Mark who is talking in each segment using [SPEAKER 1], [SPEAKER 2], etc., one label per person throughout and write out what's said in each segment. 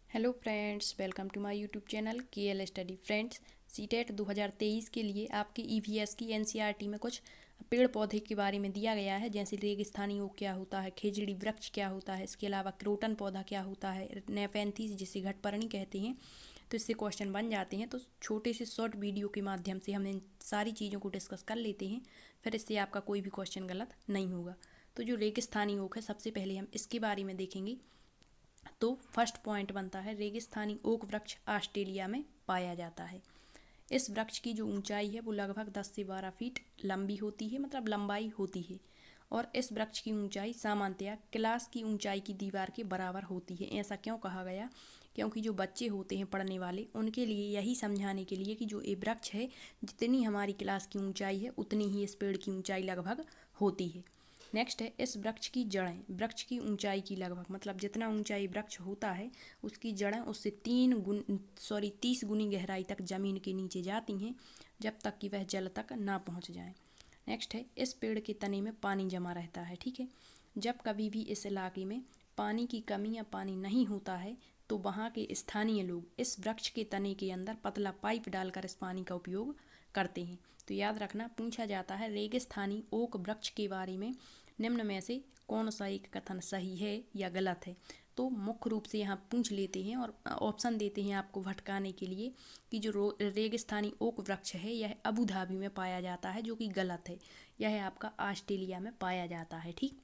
[SPEAKER 1] Hello friends, welcome to my YouTube channel KL study. Friends, CTET 2023 के लिए आपके EVS की एनसीईआरटी में कुछ पेड़ पौधे के बारे में दिया गया है, जैसे रेगिस्तानी ओक क्या होता है, खेजड़ी वृक्ष क्या होता है, इसके अलावा क्रोटन पौधा क्या होता है, नेफेंथीस जिसे घटपर्णी कहते हैं। तो इससे क्वेश्चन बन जाते हैं। तो छोटे से शॉर्ट वीडियो के माध्यम से हम इन सारी चीज़ों को डिस्कस कर लेते हैं, फिर इससे आपका कोई भी क्वेश्चन गलत नहीं होगा। तो जो रेगिस्तानी ओक है, सबसे पहले हम इसके बारे में देखेंगे। तो फर्स्ट पॉइंट बनता है, रेगिस्तानी ओक वृक्ष ऑस्ट्रेलिया में पाया जाता है। इस वृक्ष की जो ऊंचाई है वो लगभग 10 से 12 फीट लंबी होती है, मतलब लंबाई होती है। और इस वृक्ष की ऊंचाई सामान्यतया क्लास की ऊंचाई की दीवार के बराबर होती है। ऐसा क्यों कहा गया? क्योंकि जो बच्चे होते हैं पढ़ने वाले, उनके लिए यही समझाने के लिए कि जो ये वृक्ष है, जितनी हमारी क्लास की ऊंचाई है उतनी ही इस पेड़ की ऊंचाई लगभग होती है। नेक्स्ट है, इस वृक्ष की जड़ें वृक्ष की ऊंचाई की लगभग, मतलब जितना ऊंचाई वृक्ष होता है उसकी जड़ें उससे 30 गुनी गहराई तक जमीन के नीचे जाती हैं, जब तक कि वह जल तक ना पहुंच जाए। नेक्स्ट है, इस पेड़ के तने में पानी जमा रहता है। ठीक है, जब कभी भी इस इलाके में पानी की कमी या पानी नहीं होता है तो वहाँ के स्थानीय लोग इस वृक्ष के तने के अंदर पतला पाइप डालकर इस पानी का उपयोग करते हैं। तो याद रखना, पूछा जाता है रेगिस्तानी ओक वृक्ष के बारे में निम्न में से कौन सा एक कथन सही है या गलत है। तो मुख्य रूप से यहाँ पूछ लेते हैं और ऑप्शन देते हैं आपको भटकाने के लिए कि जो रेगिस्तानी ओक वृक्ष है यह अबू धाबी में पाया जाता है, जो कि गलत है। यह आपका ऑस्ट्रेलिया में पाया जाता है। ठीक।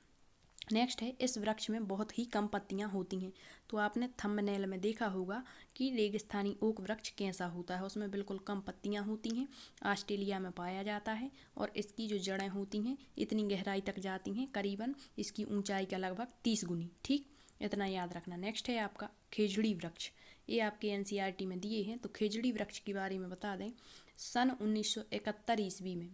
[SPEAKER 1] नेक्स्ट है, इस वृक्ष में बहुत ही कम पत्तियां होती हैं। तो आपने थंबनेल में देखा होगा कि रेगिस्तानी ओक वृक्ष कैसा होता है, उसमें बिल्कुल कम पत्तियां होती हैं। ऑस्ट्रेलिया में पाया जाता है और इसकी जो जड़ें होती हैं इतनी गहराई तक जाती हैं, करीबन इसकी ऊंचाई का लगभग 30 गुनी। ठीक, इतना याद रखना। नेक्स्ट है आपका खेजड़ी वृक्ष। ये आपके एनसीईआरटी में दिए हैं। तो खेजड़ी वृक्ष के बारे में बता दें, सन 1971 ईस्वी में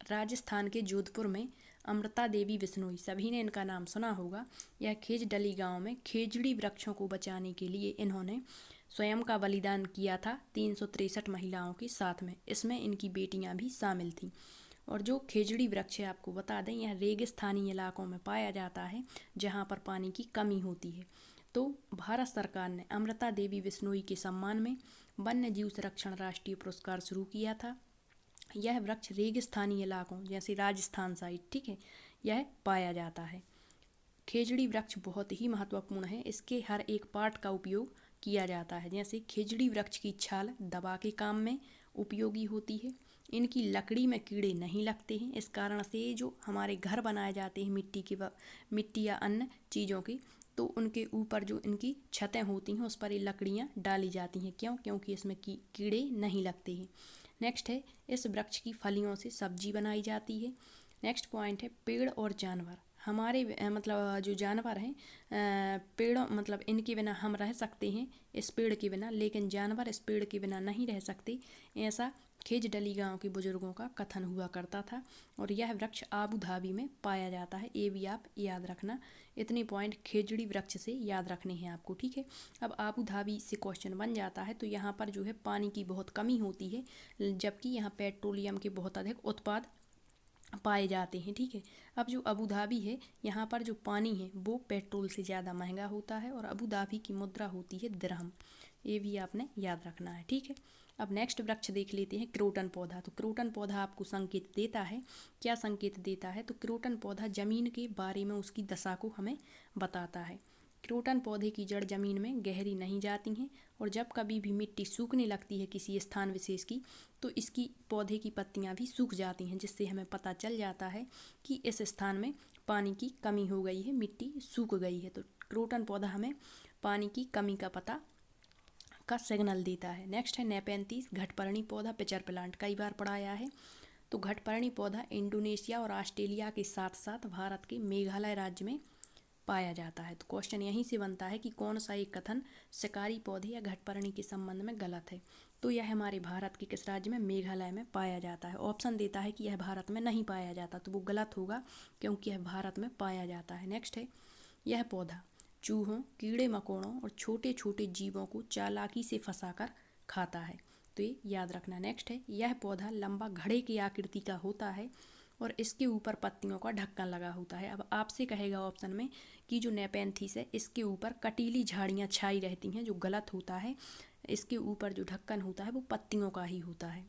[SPEAKER 1] राजस्थान के जोधपुर में अमृता देवी बिश्नोई, सभी ने इनका नाम सुना होगा, यह खेजडली गांव में खेजड़ी वृक्षों को बचाने के लिए इन्होंने स्वयं का बलिदान किया था 363 महिलाओं के साथ में। इसमें इनकी बेटियां भी शामिल थीं। और जो खेजड़ी वृक्ष है आपको बता दें, यह रेगिस्तानी इलाकों में पाया जाता है जहां पर पानी की कमी होती है। तो भारत सरकार ने अमृता देवी बिश्नोई के सम्मान में वन्य जीव संरक्षण राष्ट्रीय पुरस्कार शुरू किया था। यह वृक्ष रेगिस्तानी इलाकों जैसे राजस्थान साइड, ठीक है, यह पाया जाता है। खेजड़ी वृक्ष बहुत ही महत्वपूर्ण है, इसके हर एक पार्ट का उपयोग किया जाता है। जैसे खेजड़ी वृक्ष की छाल दवा के काम में उपयोगी होती है। इनकी लकड़ी में कीड़े नहीं लगते हैं, इस कारण से जो हमारे घर बनाए जाते हैं मिट्टी या अन्य चीज़ों की, तो उनके ऊपर जो इनकी छतें होती हैं उस पर ये लकड़ियाँ डाली जाती हैं। क्यों? क्योंकि इसमें कीड़े नहीं लगते हैं। नेक्स्ट है, इस वृक्ष की फलियों से सब्जी बनाई जाती है। नेक्स्ट पॉइंट है, पेड़ और जानवर। हमारे मतलब जो जानवर हैं, पेड़ों मतलब इनके बिना हम रह सकते हैं इस पेड़ के बिना, लेकिन जानवर इस पेड़ के बिना नहीं रह सकते, ऐसा खेजडली गांव के बुजुर्गों का कथन हुआ करता था। और यह वृक्ष आबू धाबी में पाया जाता है, ये भी आप याद रखना। इतने पॉइंट खेजड़ी वृक्ष से याद रखने हैं आपको। ठीक है, अब आबू धाबी से क्वेश्चन बन जाता है। तो यहाँ पर जो है पानी की बहुत कमी होती है, जबकि यहाँ पेट्रोलियम के बहुत अधिक उत्पाद पाए जाते हैं। ठीक है, अब जो अबू धाबी है, यहाँ पर जो पानी है वो पेट्रोल से ज़्यादा महंगा होता है और अबू धाबी की मुद्रा होती है दिरहम। ये भी आपने याद रखना है। ठीक है, अब नेक्स्ट वृक्ष देख लेते हैं, क्रोटन पौधा। तो क्रोटन पौधा आपको संकेत देता है, क्या संकेत देता है? तो क्रोटन पौधा जमीन के बारे में उसकी दशा को हमें बताता है। क्रोटन पौधे की जड़ जमीन में गहरी नहीं जाती हैं और जब कभी भी मिट्टी सूखने लगती है किसी स्थान विशेष की, तो इसकी पौधे की पत्तियां भी सूख जाती हैं, जिससे हमें पता चल जाता है कि इस स्थान में पानी की कमी हो गई है, मिट्टी सूख गई है। तो क्रोटन पौधा हमें पानी की कमी का पता का सिग्नल देता है। नेक्स्ट है नेपेंथीस, घटपर्णी पौधा, पिचर प्लांट, कई बार पढ़ाया है। तो घटपर्णी पौधा इंडोनेशिया और ऑस्ट्रेलिया के साथ साथ भारत के मेघालय राज्य में पाया जाता है। तो क्वेश्चन यहीं से बनता है कि कौन सा एक कथन शिकारी पौधे या घटपर्णी के संबंध में गलत है। तो यह हमारे भारत के किस राज्य में? मेघालय में पाया जाता है। ऑप्शन देता है कि यह भारत में नहीं पाया जाता, तो वो गलत होगा क्योंकि यह भारत में पाया जाता है। नेक्स्ट है, यह पौधा चूहों, कीड़े मकोड़ों और छोटे छोटे जीवों को चालाकी से फंसाकर खाता है। तो ये याद रखना। नेक्स्ट है, यह पौधा लंबा घड़े की आकृति का होता है और इसके ऊपर पत्तियों का ढक्कन लगा होता है। अब आपसे कहेगा ऑप्शन में कि जो नेपेंथिस है इसके ऊपर कटीली झाड़ियाँ छाई रहती हैं, जो गलत होता है। इसके ऊपर जो ढक्कन होता है वो पत्तियों का ही होता है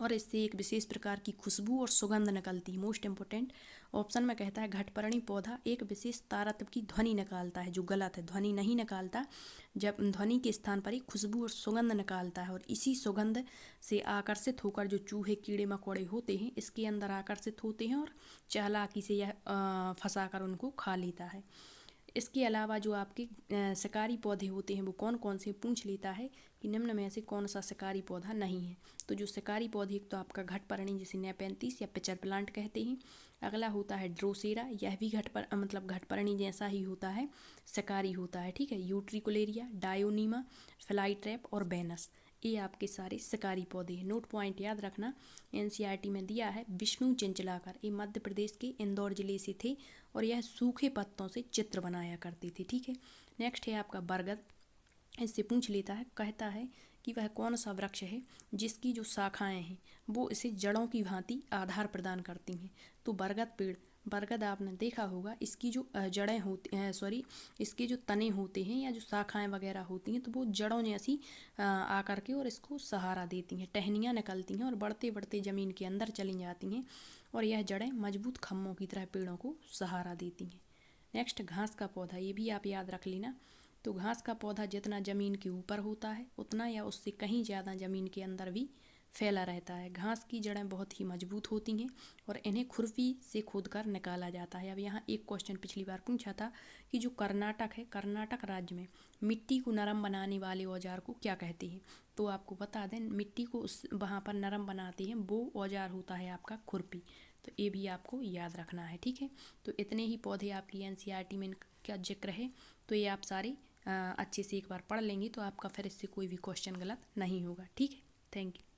[SPEAKER 1] और इससे एक विशेष प्रकार की खुशबू और सुगंध निकलती है। मोस्ट इम्पोर्टेंट ऑप्शन में कहता है घटपर्णी पौधा एक विशेष तारत्व की ध्वनि निकालता है, जो गलत है। ध्वनि नहीं निकालता, जब ध्वनि के स्थान पर ही खुशबू और सुगंध निकालता है और इसी सुगंध से आकर्षित होकर जो चूहे कीड़े मकोड़े होते हैं इसके अंदर आकर्षित होते हैं और चालाकी से यह फंसाकर उनको खा लेता है। इसके अलावा जो आपके शिकारी पौधे होते हैं वो कौन कौन से पूछ लेता है कि निम्न में से कौन सा शिकारी पौधा नहीं है। तो जो शिकारी पौधे एक तो आपका घटपर्णी जिसे नेपेंथिस या पिचर प्लांट कहते हैं। अगला होता है ड्रोसेरा, यह भी घटपर्णी जैसा ही होता है, शिकारी होता है, ठीक है। यूट्रिकुलेरिया, डायोनीमा, फ्लाई ट्रैप और बेनस, ये आपके सारे शिकारी पौधे हैं। नोट पॉइंट याद रखना, एनसीईआरटी में दिया है विष्णु चिंचलाकर, ये मध्य प्रदेश के इंदौर जिले से थे और यह सूखे पत्तों से चित्र बनाया करते थे, ठीक है। नेक्स्ट है आपका बरगद, इससे पूछ लेता है, कहता है कि वह कौन सा वृक्ष है जिसकी जो शाखाएं हैं वो इसे जड़ों की भांति आधार प्रदान करती हैं। तो बरगद पेड़, बरगद आपने देखा होगा इसकी जो जड़ें होती हैं, इसके जो तने होते हैं या जो शाखाएं वगैरह होती हैं तो वो जड़ों जैसी आकर के और इसको सहारा देती हैं, टहनियाँ निकलती हैं और बढ़ते बढ़ते ज़मीन के अंदर चली जाती हैं और यह जड़ें मजबूत खम्भों की तरह पेड़ों को सहारा देती हैं। नेक्स्ट घास का पौधा, ये भी आप याद रख लेना। तो घास का पौधा जितना ज़मीन के ऊपर होता है उतना या उससे कहीं ज़्यादा ज़मीन के अंदर भी फैला रहता है। घास की जड़ें बहुत ही मजबूत होती हैं और इन्हें खुरपी से खोदकर निकाला जाता है। अब यहाँ एक क्वेश्चन पिछली बार पूछा था कि जो कर्नाटक है, कर्नाटक राज्य में मिट्टी को नरम बनाने वाले औजार को क्या कहते हैं। तो आपको बता दें, मिट्टी को वहाँ पर नरम बनाते हैं वो औजार होता है आपका खुरपी। तो ये भी आपको याद रखना है, ठीक है। तो इतने ही पौधे आपकी एनसीईआरटी में इनका जिक्र है, तो ये आप सारे अच्छे से एक बार पढ़ लेंगे तो आपका फिर इससे कोई भी क्वेश्चन गलत नहीं होगा, ठीक है। Thank you.